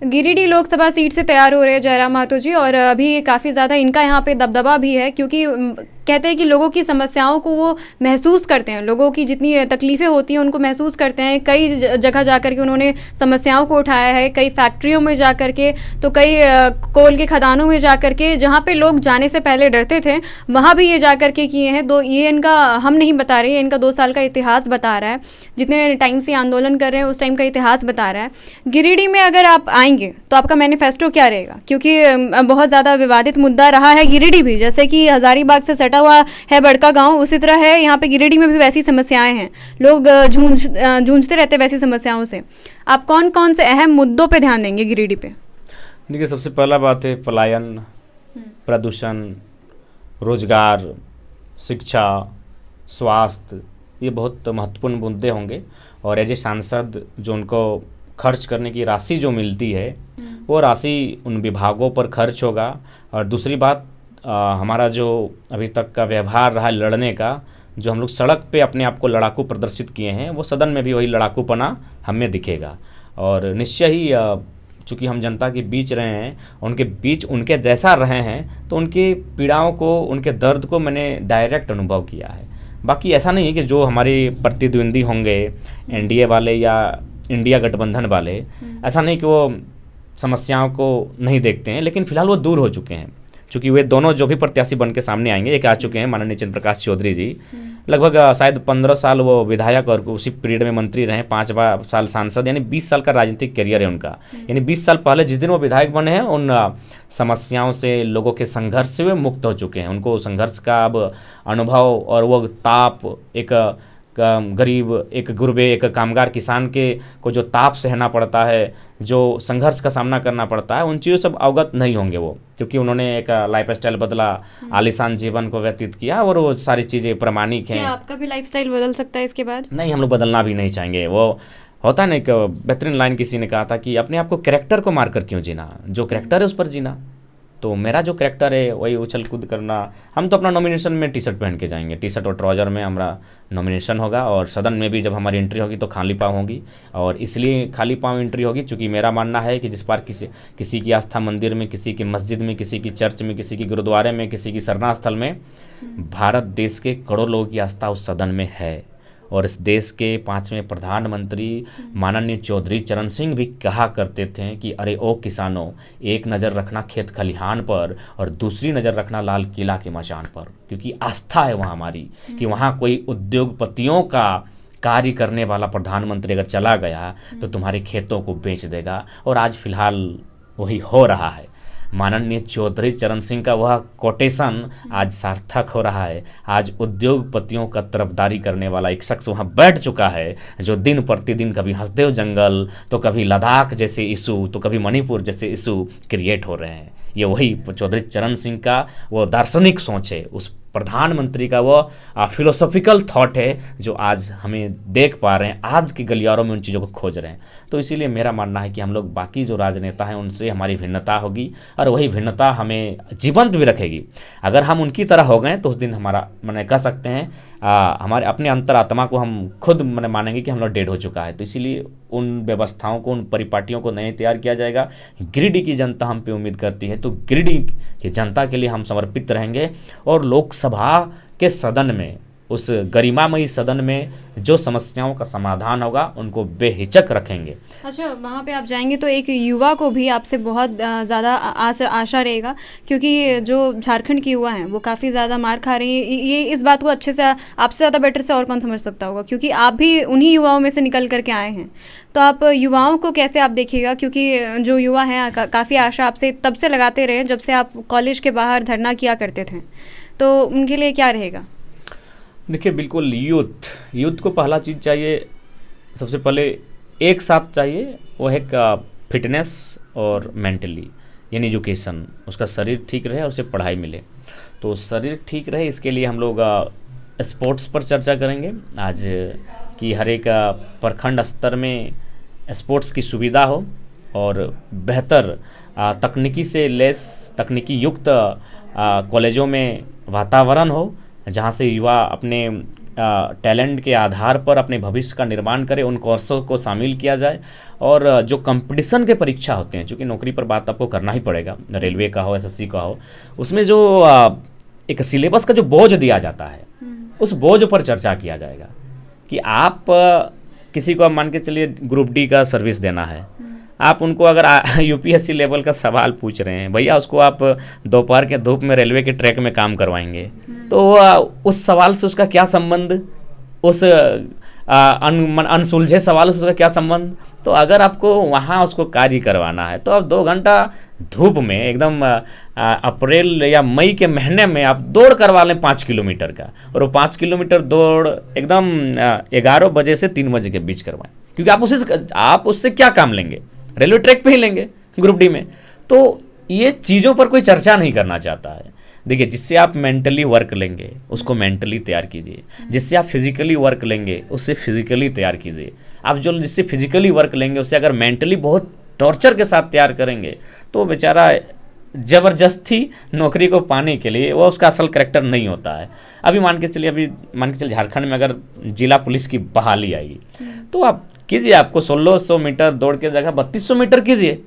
Giridih Lok Sabha seat से तैयार हो रहे हैं जयराम महतो जी, और अभी काफ़ी ज़्यादा इनका यहाँ पे दबदबा भी है, क्योंकि कहते हैं कि लोगों की समस्याओं को वो महसूस करते हैं, लोगों की जितनी तकलीफ़ें होती हैं उनको महसूस करते हैं। कई जगह जा कर के उन्होंने समस्याओं को उठाया है, कई फैक्ट्रियों में जा कर के, तो कई कोल के खदानों में जा कर के, जहाँ पे लोग जाने से पहले डरते थे, वहाँ भी ये जा कर के किए हैं। ये इनका हम नहीं बता रहे, इनका 2 साल का इतिहास बता रहा है, जितने टाइम से आंदोलन कर रहे हैं उस टाइम का इतिहास बता रहा है। गिरिडीह में अगर आप आएंगे तो आपका मैनिफेस्टो क्या रहेगा? क्योंकि बहुत ज़्यादा विवादित मुद्दा रहा है गिरिडीह भी, जैसे कि हजारीबाग से सटा हुआ है बड़का गांव, उसी तरह है यहाँ पे गिरिडीह में भी वैसी समस्याएं हैं, लोग जूझते रहते हैं वैसी समस्याओं से। आप कौन कौन से अहम मुद्दों पे ध्यान देंगे गिरिडीह पे? देखिए, सबसे पहला बात है पलायन, प्रदूषण, रोजगार, शिक्षा, स्वास्थ्य, ये बहुत महत्वपूर्ण मुद्दे होंगे। और एज ए सांसद जो उनको खर्च करने की राशि जो मिलती है वो राशि उन विभागों पर खर्च होगा। और दूसरी बात, हमारा जो अभी तक का व्यवहार रहा लड़ने का, जो हम लोग सड़क पे अपने आप को लड़ाकू प्रदर्शित किए हैं, वो सदन में भी वही लड़ाकूपना हमें दिखेगा। और निश्चय ही चूँकि हम जनता के बीच रहे हैं, उनके बीच उनके जैसा रहे हैं, तो उनकी पीड़ाओं को, उनके दर्द को मैंने डायरेक्ट अनुभव किया है। बाकी ऐसा नहीं है कि जो हमारे प्रतिद्वंदी होंगे एनडीए वाले या इंडिया गठबंधन वाले, ऐसा नहीं कि वो समस्याओं को नहीं देखते हैं, लेकिन फिलहाल वो दूर हो चुके हैं। चूँकि वे दोनों जो भी प्रत्याशी बन के सामने आएंगे, एक आ चुके हैं माननीय चंद्र प्रकाश चौधरी जी, लगभग शायद 15 साल वो विधायक और उसी पीरियड में मंत्री रहे, 5 साल सांसद, यानी 20 साल का राजनीतिक करियर है उनका। यानी 20 साल पहले जिस दिन वो विधायक बने हैं, उन समस्याओं से, लोगों के संघर्ष से वे मुक्त हो चुके हैं। उनको संघर्ष का अब अनुभव और वो ताप, एक गरीब, एक गुरबे, एक कामगार किसान के को जो ताप सहना पड़ता है, जो संघर्ष का सामना करना पड़ता है, उन चीज़ों से अवगत नहीं होंगे वो, क्योंकि उन्होंने एक लाइफ स्टाइल बदला, आलीशान जीवन को व्यतीत किया, और वो सारी चीज़ें प्रमाणिक हैं। क्या आपका भी लाइफ स्टाइल बदल सकता है इसके बाद? नहीं, हम लोग बदलना भी नहीं चाहेंगे। वो होता है ना, एक बेहतरीन लाइन किसी ने कहा था कि अपने आप को कैरेक्टर को मारकर क्यों जीना, जो कैरेक्टर है उस पर जीना। तो मेरा जो कैरेक्टर है वही उछल कूद करना। हम तो अपना नॉमिनेशन में टी शर्ट पहन के जाएंगे, टी शर्ट और ट्राउजर में हमारा नॉमिनेशन होगा, और सदन में भी जब हमारी एंट्री होगी तो खाली पाँव होगी। और इसलिए खाली पाँव एंट्री होगी क्योंकि मेरा मानना है कि जिस बार किसी की आस्था मंदिर में, किसी की मस्जिद में, किसी की चर्च में, किसी की गुरुद्वारे में, किसी की सरना स्थल में, भारत देश के करोड़ों लोगों की आस्था उस सदन में है। और इस देश के 5वें प्रधानमंत्री माननीय चौधरी चरण सिंह भी कहा करते थे कि अरे ओ किसानों, एक नज़र रखना खेत खलिहान पर और दूसरी नज़र रखना लाल किला के मचान पर, क्योंकि आस्था है वहाँ हमारी कि वहाँ कोई उद्योगपतियों का कार्य करने वाला प्रधानमंत्री अगर चला गया तो तुम्हारे खेतों को बेच देगा। और आज फिलहाल वही हो रहा है। माननीय चौधरी चरण सिंह का वह कोटेशन आज सार्थक हो रहा है। आज उद्योगपतियों का तरफदारी करने वाला एक शख्स वहाँ बैठ चुका है, जो दिन प्रतिदिन कभी हंसदेव जंगल, तो कभी लद्दाख जैसे इशू, तो कभी मणिपुर जैसे इशू क्रिएट हो रहे हैं। ये वही चौधरी चरण सिंह का वो दार्शनिक सोच है, उस प्रधानमंत्री का वो फिलोसॉफिकल थॉट है, जो आज हमें देख पा रहे हैं, आज की गलियारों में उन चीज़ों को खोज रहे हैं। तो इसीलिए मेरा मानना है कि हम लोग बाकी जो राजनेता हैं उनसे हमारी भिन्नता होगी, और वही भिन्नता हमें जीवंत भी रखेगी। अगर हम उनकी तरह हो गए तो उस दिन हमारा, मैंने कह सकते हैं, हमारे अपने अंतरात्मा को हम खुद मैंने मानेंगे कि हम लोग डेड हो चुका है। तो इसीलिए उन व्यवस्थाओं को, उन परिपाटियों को नहीं तैयार किया जाएगा। गिरिडीह की जनता हम पे उम्मीद करती है, तो गिरिडीह की जनता के लिए हम समर्पित रहेंगे, और लोकसभा के सदन में, उस गरिमामयी सदन में जो समस्याओं का समाधान होगा उनको बेहिचक रखेंगे। अच्छा, वहाँ पे आप जाएंगे तो एक युवा को भी आपसे बहुत ज़्यादा आशा रहेगा, क्योंकि जो झारखंड की युवा हैं वो काफ़ी ज़्यादा मार खा रही है। ये इस बात को अच्छे से, आपसे ज़्यादा बेटर से और कौन समझ सकता होगा, क्योंकि आप भी उन्हीं युवाओं में से निकल करके आए हैं। तो आप युवाओं को कैसे आप देखिएगा, क्योंकि जो युवा हैं काफ़ी आशा आपसे तब से लगाते रहे जब से आप कॉलेज के बाहर धरना किया करते थे, तो उनके लिए क्या रहेगा? देखिए, बिल्कुल यूथ को पहला चीज़ चाहिए, सबसे पहले एक साथ चाहिए, वो है फिटनेस और मेंटली, यानी एजुकेशन। उसका शरीर ठीक रहे और उसे पढ़ाई मिले। तो शरीर ठीक रहे, इसके लिए हम लोग स्पोर्ट्स पर चर्चा करेंगे आज, कि हर एक प्रखंड स्तर में स्पोर्ट्स की सुविधा हो, और बेहतर तकनीकी से लेस, तकनीकी युक्त कॉलेजों में वातावरण हो, जहाँ से युवा अपने टैलेंट के आधार पर अपने भविष्य का निर्माण करें, उन कोर्सों को शामिल किया जाए। और जो कंपटीशन के परीक्षा होते हैं, चूँकि नौकरी पर बात आपको करना ही पड़ेगा, रेलवे का हो, एसएससी का हो, उसमें जो एक सिलेबस का जो बोझ दिया जाता है, उस बोझ पर चर्चा किया जाएगा कि आप किसी को आप मान के चलिए ग्रुप डी का सर्विस देना है, आप उनको अगर यूपीएससी लेवल का सवाल पूछ रहे हैं, भैया उसको आप दोपहर के धूप में रेलवे के ट्रैक में काम करवाएंगे, तो उस सवाल से उसका क्या संबंध, उस अनसुलझे सवाल से उसका क्या संबंध। तो अगर आपको वहाँ उसको कार्य करवाना है तो आप 2 घंटा धूप में एकदम अप्रैल या मई के महीने में आप दौड़ करवा लें 5 किलोमीटर का, और वो 5 किलोमीटर दौड़ एकदम 11 बजे से 3 बजे के बीच करवाएं, क्योंकि आप उससे क्या काम लेंगे, रेलवे ट्रैक पे ही लेंगे ग्रुप डी में। तो ये चीज़ों पर कोई चर्चा नहीं करना चाहता है। देखिए, जिससे आप मेंटली वर्क लेंगे उसको मेंटली तैयार कीजिए, जिससे आप फिजिकली वर्क लेंगे उससे फिजिकली तैयार कीजिए। आप जो जिससे फिजिकली वर्क लेंगे उससे अगर मेंटली बहुत टॉर्चर के साथ तैयार करेंगे तो बेचारा ज़बरदस्ती नौकरी को पाने के लिए वो उसका असल करेक्टर नहीं होता है। अभी मान के चलिए झारखंड में अगर जिला पुलिस की बहाली आएगी तो आप कीजिए, आपको 1600 मीटर दौड़ के जगह 3200 मीटर कीजिए,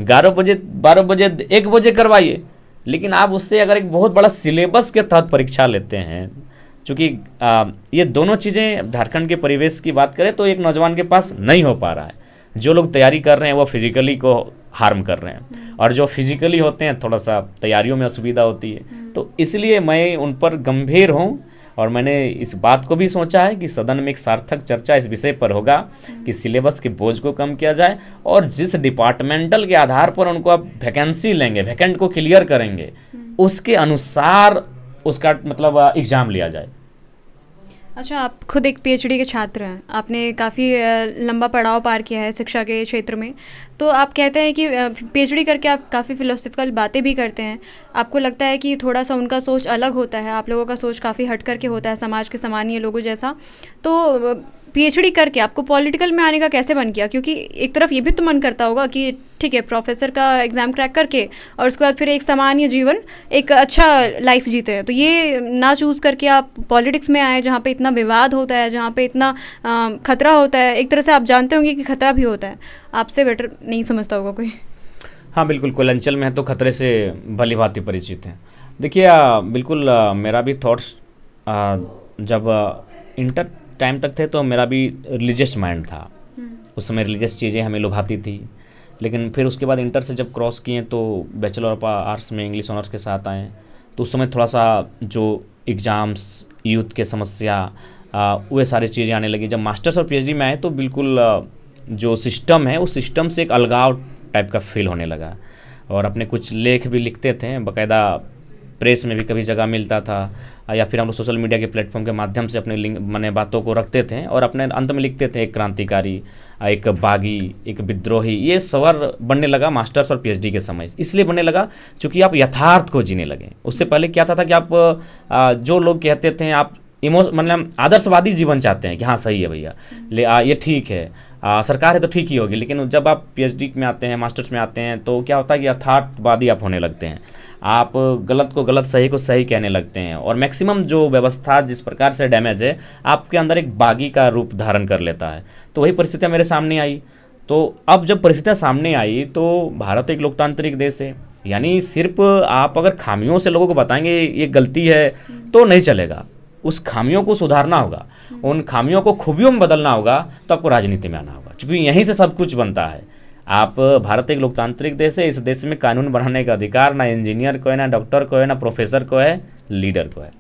11 बजे 12 बजे 1 बजे करवाइए। लेकिन आप उससे अगर एक बहुत बड़ा सिलेबस के तहत परीक्षा लेते हैं, चूँकि ये दोनों चीज़ें झारखंड के परिवेश की बात करें तो एक नौजवान के पास नहीं हो पा रहा है। जो लोग तैयारी कर रहे हैं वो फिजिकली को हार्म कर रहे हैं, और जो फिजिकली होते हैं थोड़ा सा तैयारियों में असुविधा होती है। तो इसलिए मैं उन पर गंभीर हूँ, और मैंने इस बात को भी सोचा है कि सदन में एक सार्थक चर्चा इस विषय पर होगा कि सिलेबस के बोझ को कम किया जाए, और जिस डिपार्टमेंटल के आधार पर उनको आप वैकेंसी लेंगे, वैकेंट को क्लियर करेंगे, उसके अनुसार उसका मतलब एग्ज़ाम लिया जाए। अच्छा, आप खुद एक पीएचडी के छात्र हैं, आपने काफ़ी लंबा पड़ाव पार किया है शिक्षा के क्षेत्र में, तो आप कहते हैं कि पीएचडी करके आप काफ़ी फिलोसफिकल बातें भी करते हैं। आपको लगता है कि थोड़ा सा उनका सोच अलग होता है, आप लोगों का सोच काफ़ी हट करके होता है समाज के सामान्य लोगों जैसा। तो पीएचडी करके आपको पॉलिटिकल में आने का कैसे मन किया? क्योंकि एक तरफ ये भी तो मन करता होगा कि ठीक है, प्रोफेसर का एग्ज़ाम क्रैक करके और उसके बाद फिर एक सामान्य जीवन, एक अच्छा लाइफ जीते हैं, तो ये ना चूज़ करके आप पॉलिटिक्स में आए जहाँ पे इतना विवाद होता है, जहाँ पे इतना खतरा होता है। एक तरह से आप जानते होंगे कि खतरा भी होता है, आपसे बेटर नहीं समझता होगा कोई। हाँ बिल्कुल, कोयलांचल में है तो खतरे से भली भांति परिचित हैं। देखिए बिल्कुल मेरा भी थॉट्स जब इंटर टाइम तक थे तो मेरा भी रिलीजियस माइंड था। उस समय रिलीजियस चीज़ें हमें लुभाती थी, लेकिन फिर उसके बाद इंटर से जब क्रॉस किए तो बैचलर ऑफ आर्ट्स में इंग्लिश ऑनर्स के साथ आए, तो उस समय थोड़ा सा जो एग्ज़ाम्स, यूथ के समस्या, वे सारी चीज़ें आने लगी। जब मास्टर्स और पीएचडी में आए तो बिल्कुल जो सिस्टम है उस सिस्टम से एक अलगाव टाइप का फील होने लगा, और अपने कुछ लेख भी लिखते थे, बाकायदा प्रेस में भी कभी जगह मिलता था, या फिर हम लोग सोशल मीडिया के प्लेटफॉर्म के माध्यम से अपने लिंक माने बातों को रखते थे, और अपने अंत में लिखते थे एक क्रांतिकारी, एक बागी, एक विद्रोही। ये स्वर बनने लगा मास्टर्स और पीएचडी के समय। इसलिए बनने लगा क्योंकि आप यथार्थ को जीने लगे। उससे पहले क्या था कि आप जो लोग कहते थे आप मतलब आदर्शवादी जीवन चाहते हैं कि हाँ सही है भैया, ये ठीक है, सरकार है तो ठीक ही होगी। लेकिन जब आप पीएचडी में आते हैं, मास्टर्स में आते हैं, तो क्या होता है कि यथार्थवादी आप होने लगते हैं। आप गलत को गलत, सही को सही कहने लगते हैं, और मैक्सिमम जो व्यवस्था जिस प्रकार से डैमेज है आपके अंदर एक बागी का रूप धारण कर लेता है। तो वही परिस्थितियाँ मेरे सामने आई। तो अब जब परिस्थितियाँ सामने आई तो भारत एक लोकतांत्रिक देश है, यानी सिर्फ आप अगर खामियों से लोगों को बताएंगे ये गलती है तो नहीं चलेगा, उस खामियों को सुधारना होगा, उन खामियों को खूबियों में बदलना होगा, तो आपको राजनीति में आना होगा, क्योंकि यहीं से सब कुछ बनता है। आप भारत एक लोकतांत्रिक देश है, इस देश में कानून बनाने का अधिकार ना इंजीनियर को है, ना डॉक्टर को है, ना प्रोफेसर को है, लीडर को है।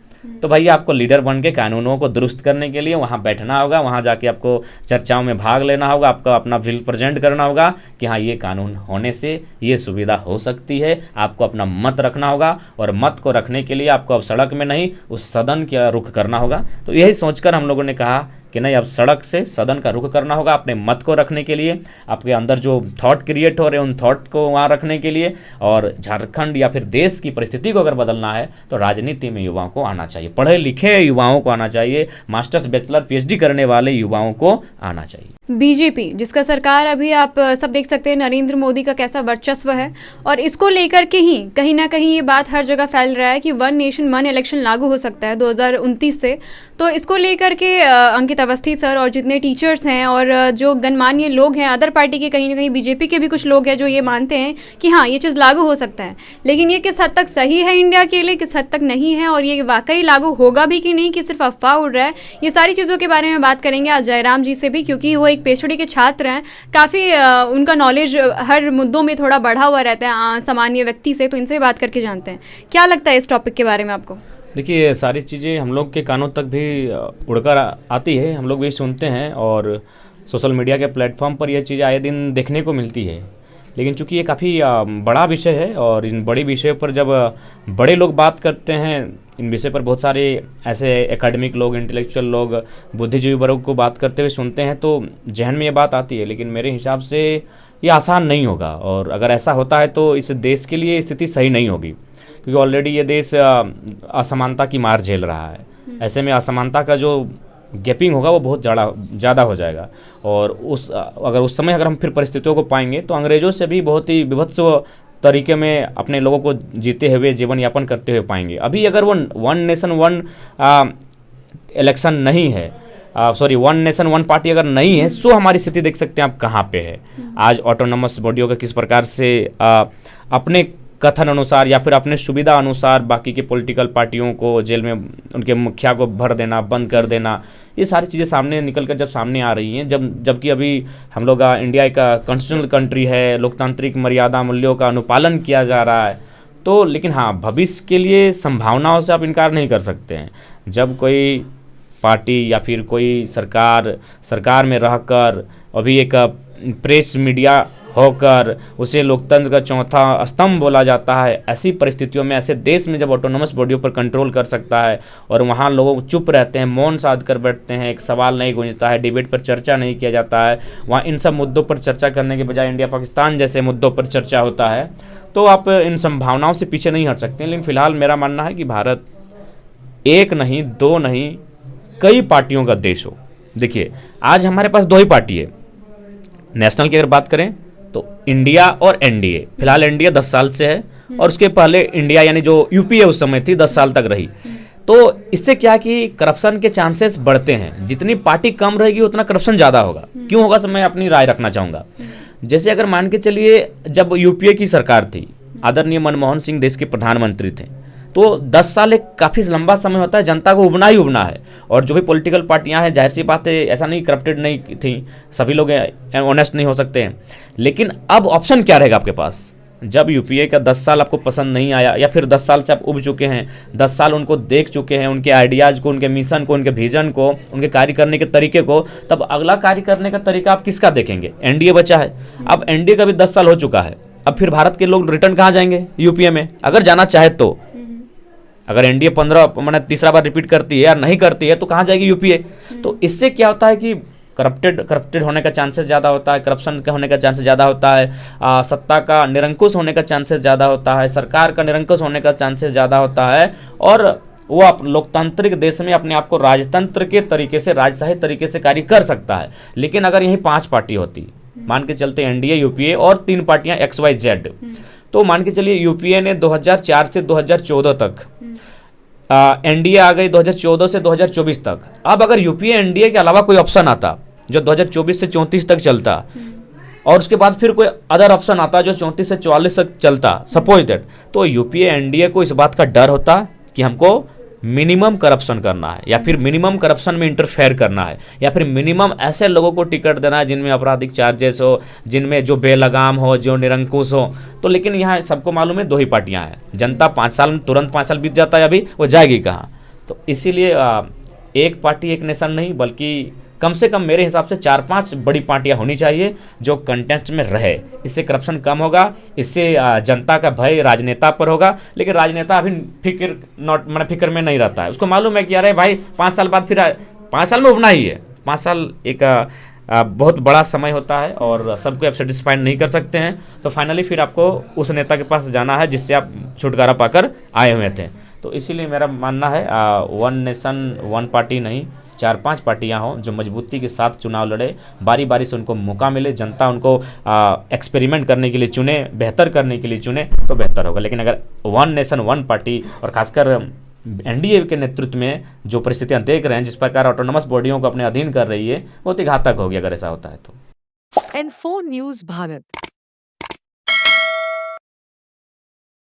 तो भाई आपको लीडर बन के कानूनों को दुरुस्त करने के लिए वहाँ बैठना होगा, वहाँ जाके आपको चर्चाओं में भाग लेना होगा, आपको अपना विल प्रेजेंट करना होगा कि हाँ ये कानून होने से ये सुविधा हो सकती है। आपको अपना मत रखना होगा, और मत को रखने के लिए आपको अब सड़क में नहीं उस सदन का रुख करना होगा। तो यही सोचकर हम लोगों ने कहा कि नहीं, अब सड़क से सदन का रुख करना होगा अपने मत को रखने के लिए, आपके अंदर जो थॉट क्रिएट हो रहे हैं उन थॉट को वहाँ रखने के लिए। और झारखंड या फिर देश की परिस्थिति को अगर बदलना है तो राजनीति में युवाओं को आना चाहिए, पढ़े लिखे युवाओं को आना चाहिए, मास्टर्स बैचलर पीएचडी करने वाले युवाओं को आना चाहिए। बीजेपी जिसका सरकार अभी आप सब देख सकते हैं नरेंद्र मोदी का कैसा वर्चस्व है, और इसको लेकर के ही कहीं ना कहीं ये बात हर जगह फैल रहा है कि वन नेशन वन इलेक्शन लागू हो सकता है 2029 से। तो इसको लेकर के अंकित अवस्थी सर और जितने टीचर्स हैं और जो गणमान्य लोग हैं अदर पार्टी के, कहीं ना कहीं बीजेपी के भी कुछ लोग हैं जो ये मानते हैं कि हाँ ये चीज़ लागू हो सकता है, लेकिन ये किस हद तक सही है इंडिया के लिए, किस हद तक नहीं है, और ये वाकई लागू होगा भी कि नहीं, कि सिर्फ अफवाह उड़ रहा है, ये सारी चीज़ों के बारे में बात करेंगे आज जयराम जी से भी, क्योंकि वो एक पीएचडी के छात्र हैं, काफ़ी उनका नॉलेज हर मुद्दों में थोड़ा बढ़ा हुआ रहता है सामान्य व्यक्ति से, तो इनसे बात करके जानते हैं क्या लगता है इस टॉपिक के बारे में आपको। देखिए, सारी चीज़ें हम लोग के कानों तक भी उड़कर आती है, हम लोग भी सुनते हैं और सोशल मीडिया के प्लेटफॉर्म पर यह चीज़ें आए दिन देखने को मिलती है। लेकिन चूंकि ये काफ़ी बड़ा विषय है और इन बड़े विषय पर जब बड़े लोग बात करते हैं, इन विषय पर बहुत सारे ऐसे एकेडमिक लोग, इंटेलेक्चुअल लोग, बुद्धिजीवी वर्ग को बात करते हुए सुनते हैं तो जहन में ये बात आती है। लेकिन मेरे हिसाब से ये आसान नहीं होगा, और अगर ऐसा होता है तो इस देश के लिए स्थिति सही नहीं होगी, क्योंकि ऑलरेडी ये देश असमानता की मार झेल रहा है। ऐसे में असमानता का जो गैपिंग होगा वो बहुत ज़्यादा हो जाएगा, और उस समय अगर हम फिर परिस्थितियों को पाएंगे तो अंग्रेज़ों से भी बहुत ही विभत्स तरीके में अपने लोगों को जीते हुए, जीवन यापन करते हुए पाएंगे। अभी अगर वो वन नेशन वन इलेक्शन नहीं है, वन नेशन वन पार्टी अगर नहीं है, सो हमारी स्थिति देख सकते हैं आप कहाँ पे है। आज ऑटोनमस बॉडियों का किस प्रकार से अपने कथन अनुसार या फिर अपने सुविधा अनुसार बाकी के पॉलिटिकल पार्टियों को जेल में उनके मुखिया को भर देना, बंद कर देना, ये सारी चीज़ें सामने निकल कर जब सामने आ रही हैं, जबकि अभी हम लोग इंडिया एक कॉन्स्टिट्यूशनल कंट्री है, लोकतांत्रिक मर्यादा मूल्यों का अनुपालन किया जा रहा है, तो लेकिन हाँ, भविष्य के लिए संभावनाओं से आप इनकार नहीं कर सकते हैं। जब कोई पार्टी या फिर कोई सरकार में रहकर अभी एक प्रेस मीडिया होकर उसे लोकतंत्र का चौथा स्तंभ बोला जाता है, ऐसी परिस्थितियों में, ऐसे देश में जब ऑटोनमस बॉडियों पर कंट्रोल कर सकता है और वहाँ लोग चुप रहते हैं, मौन साध कर बैठते हैं, एक सवाल नहीं गूंजता है, डिबेट पर चर्चा नहीं किया जाता है, वहाँ इन सब मुद्दों पर चर्चा करने के बजाय इंडिया पाकिस्तान जैसे मुद्दों पर चर्चा होता है, तो आप इन संभावनाओं से पीछे नहीं हट सकते। लेकिन फिलहाल मेरा मानना है कि भारत एक नहीं, दो नहीं, कई पार्टियों का देश हो। देखिए, आज हमारे पास दो ही पार्टी है। नेशनल की अगर बात करें तो इंडिया और एनडीए। फिलहाल एनडीए 10 साल से है, और उसके पहले इंडिया यानी जो यूपीए उस समय थी 10 साल तक रही। तो इससे क्या कि करप्शन के चांसेस बढ़ते हैं, जितनी पार्टी कम रहेगी उतना करप्शन ज़्यादा होगा। क्यों होगा, मैं अपनी राय रखना चाहूँगा। जैसे अगर मान के चलिए, जब यूपीए की सरकार थी, आदरणीय मनमोहन सिंह देश के प्रधानमंत्री थे, तो 10 साल एक काफ़ी लंबा समय होता है, जनता को उबना ही उबना है। और जो भी पॉलिटिकल पार्टियां हैं, जाहिर सी बात है, ऐसा नहीं करप्टेड नहीं थी, सभी लोग ऑनेस्ट नहीं हो सकते हैं। लेकिन अब ऑप्शन क्या रहेगा आपके पास? जब यूपीए का 10 साल आपको पसंद नहीं आया, या फिर 10 साल से आप उब चुके हैं, 10 साल उनको देख चुके हैं, उनके आइडियाज़ को, उनके मिशन को, उनके विजन को, उनके कार्य करने के तरीके को, तब अगला कार्य करने का तरीका आप किसका देखेंगे? एनडीए बचा है। अब एनडीए का भी 10 साल हो चुका है, अब फिर भारत के लोग रिटर्न कहाँ जाएंगे? यूपीए में अगर जाना चाहे तो। अगर एनडीए 15 तीसरा बार रिपीट करती है या नहीं करती है तो कहाँ जाएगी? यूपीए। तो इससे क्या होता है कि करप्टेड होने का चांसेस ज़्यादा होता है, करप्शन का होने का चांसेस ज़्यादा होता है, सत्ता का निरंकुश होने का चांसेस ज़्यादा होता है, सरकार का निरंकुश होने का चांसेस ज़्यादा होता है, और वो आप लोकतांत्रिक देश में अपने आप को राजतंत्र के तरीके से, राजशाही तरीके से कार्य कर सकता है। लेकिन अगर यही 5 पार्टी होती, मान के चलते एनडीए, यूपीए और 3 पार्टियाँ XYZ, तो मान के चलिए यूपीए ने 2004 से 2014 तक, एनडीए आ गई 2014 से 2024 तक। अब अगर यूपीए एनडीए के अलावा कोई ऑप्शन आता जो 2024 से 34 तक चलता, और उसके बाद फिर कोई अदर ऑप्शन आता जो 34 से 44 तक चलता, सपोज दैट, तो यूपीए एनडीए को इस बात का डर होता कि हमको मिनिमम करप्शन करना है, या फिर मिनिमम करप्शन में इंटरफेयर करना है, या फिर मिनिमम ऐसे लोगों को टिकट देना है जिनमें आपराधिक चार्जेस हो, जिनमें जो बेलगाम हो, जो निरंकुश हो। तो लेकिन यहाँ सबको मालूम है 2 ही पार्टियाँ हैं, जनता 5 साल में, तुरंत 5 साल बीत जाता है, अभी वो जाएगी कहाँ? तो इसीलिए एक पार्टी एक नेशन नहीं, बल्कि कम से कम मेरे हिसाब से 4-5 बड़ी पार्टियां होनी चाहिए जो कंटेस्ट में रहे। इससे करप्शन कम होगा, इससे जनता का भय राजनेता पर होगा। लेकिन राजनेता अभी फिक्र में नहीं रहता है, उसको मालूम है कि अरे भाई 5 साल बाद फिर 5 साल में उबना ही है, 5 साल एक बहुत बड़ा समय होता है और सबको आप सेटिस्फाइड नहीं कर सकते हैं, तो फाइनली फिर आपको उस नेता के पास जाना है जिससे आप छुटकारा पाकर आए हुए थे। तो इसीलिए मेरा मानना है वन नेशन वन पार्टी नहीं, 4-5 पार्टियां हों जो मजबूती के साथ चुनाव लड़े, बारी बारी से उनको मौका मिले, जनता उनको एक्सपेरिमेंट करने के लिए चुने, बेहतर करने के लिए चुने तो बेहतर होगा। लेकिन अगर वन नेशन वन पार्टी और खासकर एनडीए के नेतृत्व में जो परिस्थितियां देख रहे हैं, जिस प्रकार ऑटोनमस बॉडियों को अपने अधीन कर रही है, बहुत ही घातक होगी अगर ऐसा होता है तो। N4 News Bharat